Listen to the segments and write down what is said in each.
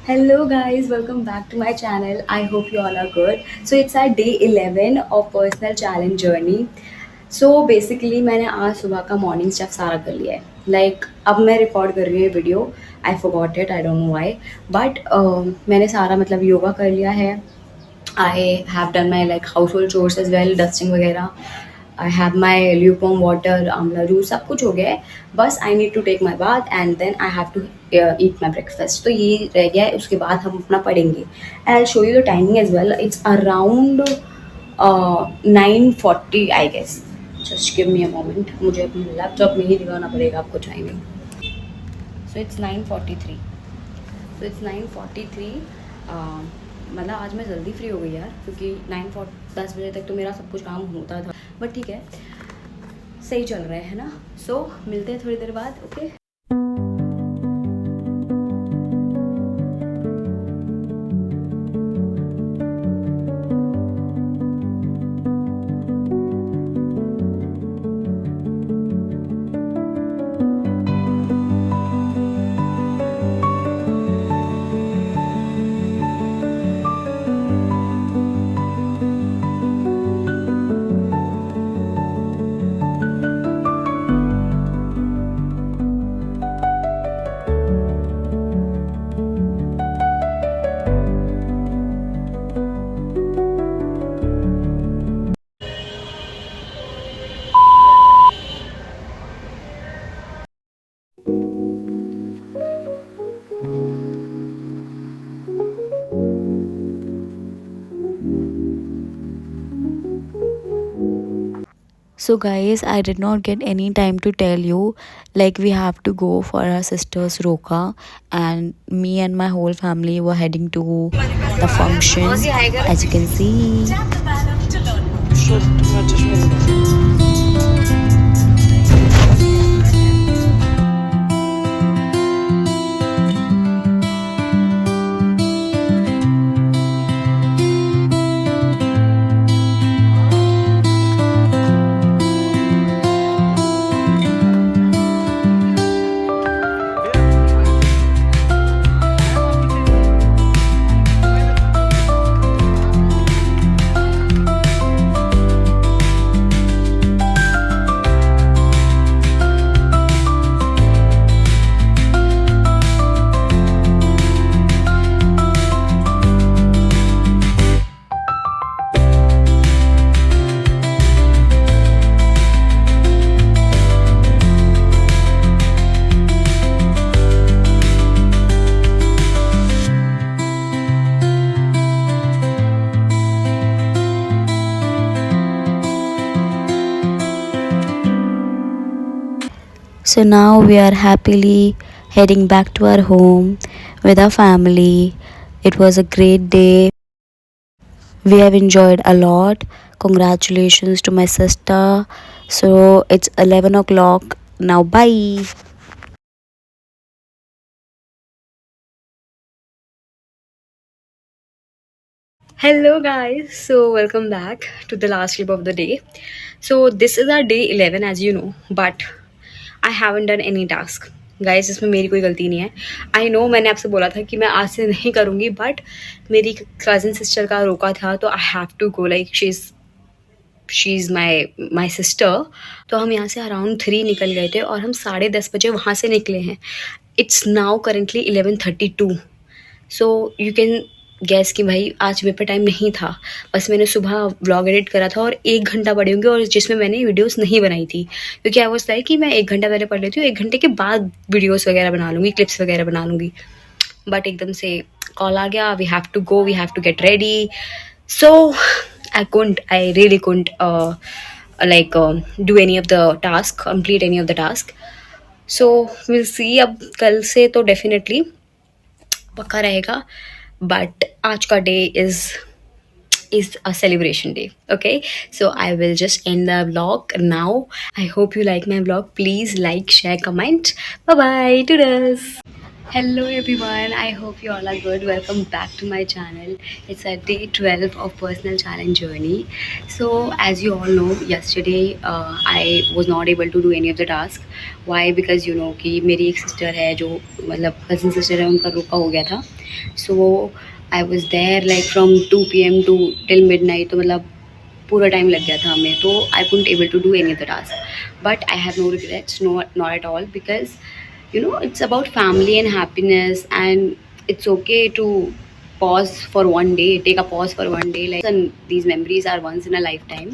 Hello guys, welcome back to my channel. I hope you all are good. So it's our day 11 of personal challenge journey. So basically मैंने आज सुबह का morning step सारा कर लिया है. अब मैं रिकॉर्ड कर रही हूँ video. I forgot it, I don't know why. But मैंने सारा मतलब योगा कर लिया है. I have done my like household chores as well, dusting वगैरह. I have my lukewarm water, amla juice, सब कुछ हो गया है. बस I need to take my bath and then I have to eat my breakfast. तो ये रह गया है, उसके बाद हम अपना पढ़ेंगे. I show you the timing as well. It's around 9:40 I guess. Just give me a moment. मुझे अपने लैपटॉप में ही दिखाना पड़ेगा आपको timing. So it's 9:43. So it's 9:43. मतलब आज मैं जल्दी फ्री हो गई यार, क्योंकि 10 बजे तक तो मेरा सब कुछ काम होता था. बट ठीक है, सही चल रहा है ना. सो मिलते हैं थोड़ी देर बाद. Okay. So guys, I did not get any time to tell you, like we have to go for our sister's roka, and me and my whole family were heading to the function, as you can see. So now we are happily heading back to our home with our family. It was a great day. We have enjoyed a lot. Congratulations to my sister. So it's 11 o'clock now. Bye. Hello guys, so welcome back to the last clip of the day. So this is our day 11 as you know, but I haven't done any task. Guys इसमें मेरी कोई गलती नहीं है. I know मैंने आपसे बोला था कि मैं आज से नहीं करूँगी, बट मेरी कज़न सिस्टर का रोका था तो I have to go. Like she is my sister. तो हम यहाँ से अराउंड 3 निकल गए थे और हम 10:30 बजे वहाँ से निकले हैं. It's now currently 11:32. So you can gas कि भाई आज मेरे पे टाइम नहीं था. बस मैंने सुबह व्लॉग एडिट करा था और 1 घंटा पढ़ी होंगी, और जिसमें मैंने वीडियोस नहीं बनाई थी, क्योंकि आई वाज लाइक कि मैं 1 घंटा पहले पढ़ लेती हूँ, 1 घंटे के बाद वीडियोस वगैरह बना लूँगी, क्लिप्स वगैरह बना लूँगी. बट एकदम से कॉल आ गया, we have to go, we have to get ready. So I really couldn't do any of the task, complete any of the task. So will see. अब कल से तो डेफिनेटली पक्का रहेगा, बट आज का day is a celebration day. Okay, so I will just end the vlog now. I hope you like my vlog. Please like, share, comment. Bye bye, toodles. Hello everyone, I hope you all are good. Welcome back to my channel. It's a day 12 of personal challenge journey. So as you all know, yesterday I was not able to do any of the task. Why? Because you know कि मेरी एक sister है जो मतलब cousin sister है, उनका रोका हो गया था. So I was there like from 2 p.m. to till midnight. तो मतलब पूरा टाइम लग गया था हमें, तो I couldn't able to do any of the task, but I have no regrets, not at all, because you know it's about family and happiness, and it's okay to pause for one day, take a pause for one day, like, and these memories are once in a lifetime,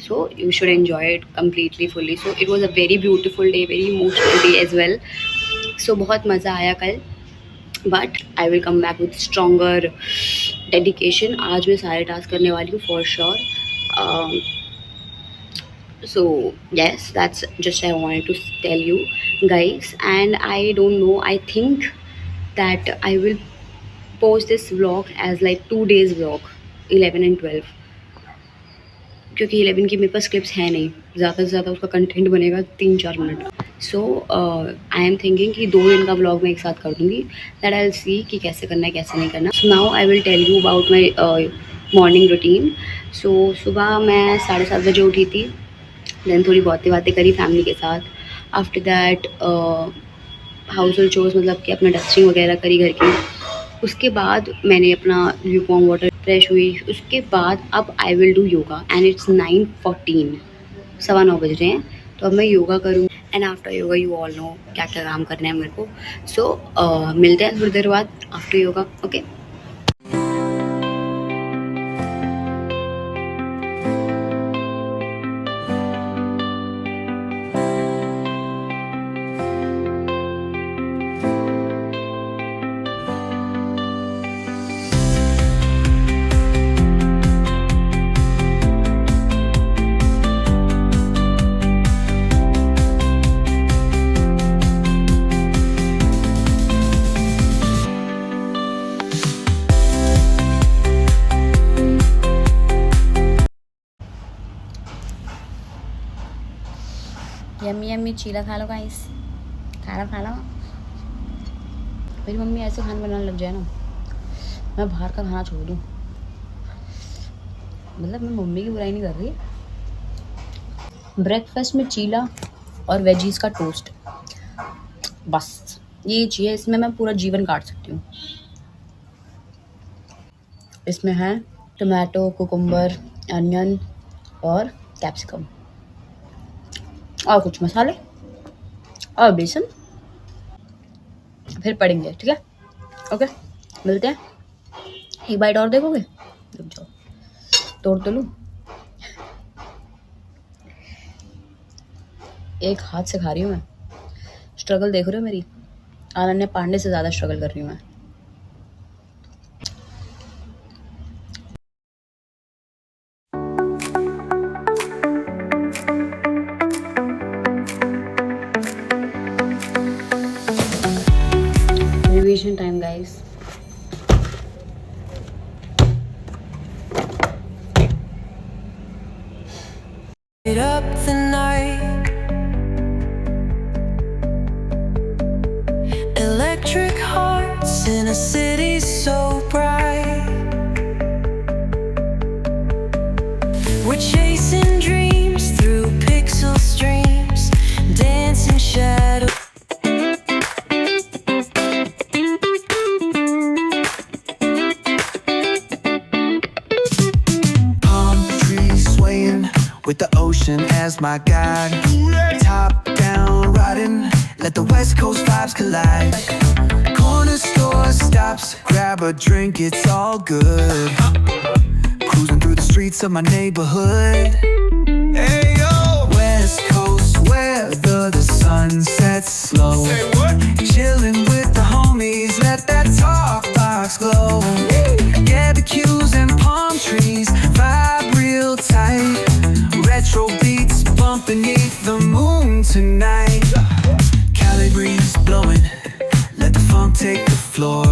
so you should enjoy it completely fully. So it was a very beautiful day, very emotional day as well. So बहुत मज़ा आया कल, but I will come back with stronger dedication. आज मैं सारे task करने वाली हूँ for sure. So yes, that's just I wanted to tell you guys, and I don't know, I think that I will post this vlog as like 2 days vlog, 11 and 12, क्योंकि 11 की मेरे पास clips है नहीं, ज़्यादा से ज़्यादा उसका कंटेंट बनेगा 3-4 minute. So I am thinking कि 2 दिन का व्लॉग मैं एक साथ कर दूँगी, दैट आई विल सी कि कैसे करना है कैसे नहीं करना. So now I will tell you about my morning routine. So सुबह मैं 7:30 बजे उठी थी, देन थोड़ी बहुत बातें करी फैमिली के साथ. After that house hold chores, मतलब कि अपना डस्टिंग वगैरह करी घर की. उसके बाद मैंने अपना ल्यूकवार्म वाटर, फ्रेश हुई. उसके बाद अब I will do yoga, and it's 9:14, 9:15 बज रहे हैं. तो अब मैं योगा करूँ, and after yoga you all know क्या क्या काम करने हैं मेरे को. सो मिलते हैं थोड़ी देर बाद after yoga. Okay. Yummy yummy चीला खा लो गाइस, खा लो. मेरी मम्मी ऐसे खाना बनाने लग जाए ना, मैं बाहर का खाना छोड़ दूँ. मतलब मैं मम्मी की बुराई नहीं कर रही. ब्रेकफास्ट में चीला और वेजीज का टोस्ट, बस ये चाहिए. इसमें मैं पूरा जीवन काट सकती हूँ. इसमें है टमाटो, कुकुम्बर, अनियन और कैप्सिकम, और कुछ मसाले और बेसन. फिर पड़ेंगे, ठीक है. ओके, मिलते हैं. एक बाइट और देखोगे? रुक जाओ, तोड़ तो लूँ. एक हाथ से खा रही हूँ मैं. स्ट्रगल देख रहे हो मेरी? अनन्या पांडे से ज़्यादा स्ट्रगल कर रही हूँ मैं. Revision time, guys. Light up the night, electric hearts in a city so bright. We're chasing dreams through pixel streams, dancing shadows. With the ocean as my guide, top down riding, let the west coast vibes collide. Corner store stops, grab a drink, it's all good. Cruising through the streets of my neighborhood. Hey yo, west coast weather, the sun sets slow. Say what? Chilling with the homies, let that talk box glow. Yeah, the cues and palm trees vibe real tight. Retro beats bump beneath the moon tonight. Cali breeze blowing, let the funk take the floor.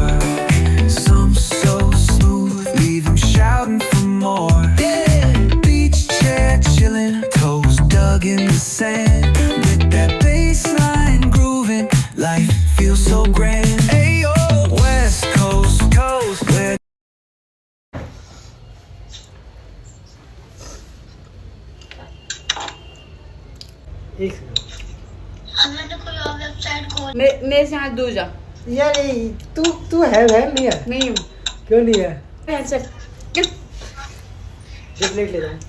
Some so smooth, leave them shouting for more. Yeah, beach chair chilling, toes dug in the sand. With that bass line grooving, life feels so grand. मेरे से हाथ दूर जा। यार तू तू है नहीं है? नहीं हूँ। क्यों नहीं है? ऐसे प्लेट ले जाऊँ।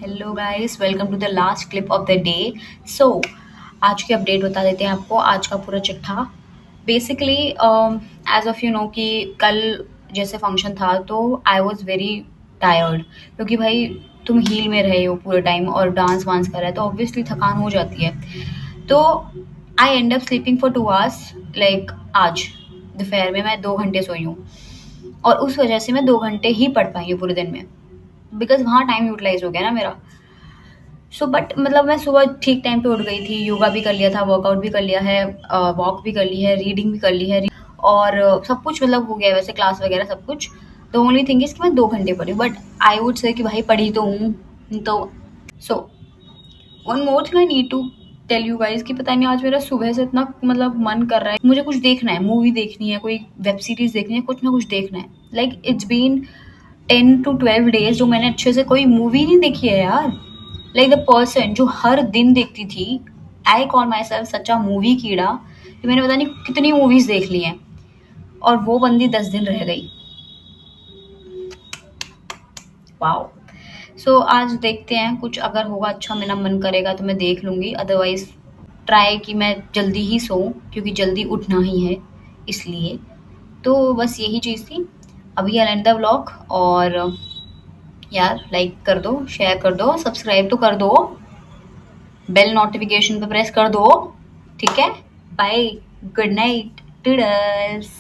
Hello guys, welcome to the last clip of the day. So आज की अपडेट बता देते हैं आपको, आज का पूरा चिट्ठा। Basically as of you know कि कल जैसे फंक्शन था तो आई वॉज वेरी टायर्ड, क्योंकि भाई तुम हील में रहे हो पूरे टाइम और डांस वांस कर रहे हो तो ऑब्वियसली थकान हो जाती है। तो I end up sleeping for 2 hours। Like आज दोपहर में मैं 2 घंटे सोई हूँ और उस वजह से मैं 2 घंटे ही पढ़ पाई हूँ पूरे दिन में, बिकॉज वहाँ टाइम यूटिलाइज हो गया ना मेरा। सो बट मतलब मैं सुबह ठीक टाइम पे उठ गई थी, योगा भी कर लिया था, वर्कआउट भी कर लिया है, वॉक भी कर ली है, रीडिंग भी कर ली है और सब कुछ मतलब हो गया है वैसे, क्लास वगैरह सब कुछ। द ओनली थिंग इज कि मैं 2 घंटे पढ़ी हूँ, बट आई वुड से कि भाई पढ़ी तो हूँ। तो so one more thing I need to tell you guys कि पता नहीं आज मेरा सुबह से इतना मतलब मन कर रहा है, मुझे कुछ देखना है, मूवी देखनी है, कोई वेब सीरीज देखनी है, कुछ ना कुछ देखना है। Like it's been 10 to 12 days जो मैंने अच्छे से कोई मूवी नहीं देखी है यार। लाइक द पर्सन जो हर दिन देखती थी, I call my self such a movie कीड़ा, कि मैंने पता नहीं कितनी मूवीज देख ली हैं और वो बंदी 10 दिन रह गई। वाओ। सो आज देखते हैं, कुछ अगर होगा अच्छा, मेरा मन करेगा तो मैं देख लूँगी, अदरवाइज ट्राई कि मैं जल्दी ही सोऊं क्योंकि जल्दी उठना ही है इसलिए। तो बस यही चीज़ थी। अभी आई एंड द व्लॉग और यार लाइक कर दो, शेयर कर दो, सब्सक्राइब तो कर दो, बेल नोटिफिकेशन पे प्रेस कर दो, ठीक है। Bye, good night toodles.